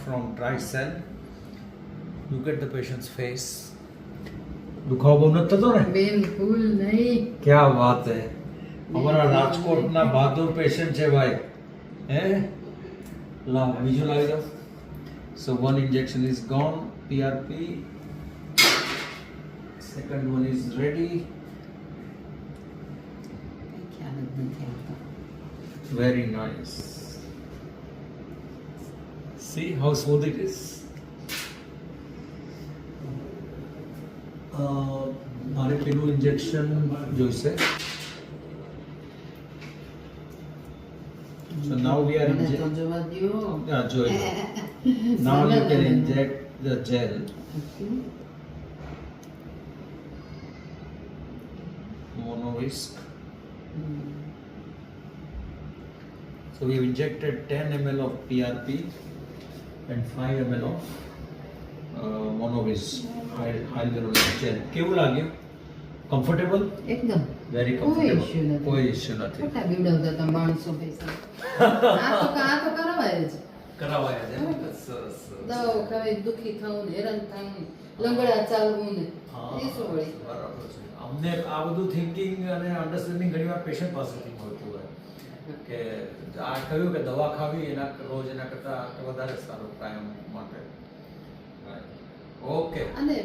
from TriCell. Look at the patient's face. દુખાવો બહુ નથી થતો ને? બિલકુલ નહીં. क्या बात है. અમારા રાજકોટના બહાદુર પેશન્ટ છે ભાઈ. હે લાવ બીજું લાવી દો. So one injection is gone. PRP. Second one is ready. ખ્યાલ જ નથી આવતો. Very nice. See how smooth it is. મારે પેલું ઇન્જેક્શન જોઈશે. So now we are મને તો જોવા દ્યો. જોઈ લો. Now you can inject the gel. Monovisc. So we have injected 10 ml of PRP and 5 ml of Monovisc hyaluronic gel. કેવું લાગ્યું? કમ્ફર્ટેબલ? એકદમ વેરી કોઈ કમ્ફર્ટેબલ. issue નથી. કોઈ ઇશ્યુ નથી. ખોટા બીવડાવતા તમે 1200 પૈસા. આ તો કરાવાય જ. કરાવાયા છે ને? સરસ સરસ. દવાઓ ખાવી, દુખી થવું ને હેરાન થવું ને લંગડા ચાલવું ને એ શું વળી. બરાબર છે. અમને આ બધું થિંકિંગ અને અન્ડરસ્ટેન્ડિંગ ઘણીવાર પેશન્ટ પાસેથી મળતું હોય કે આ કહ્યું કે દવા ખાવી એના રોજ એના કરતાં વધારે સારું કાયમ માટે. ઓકે. અને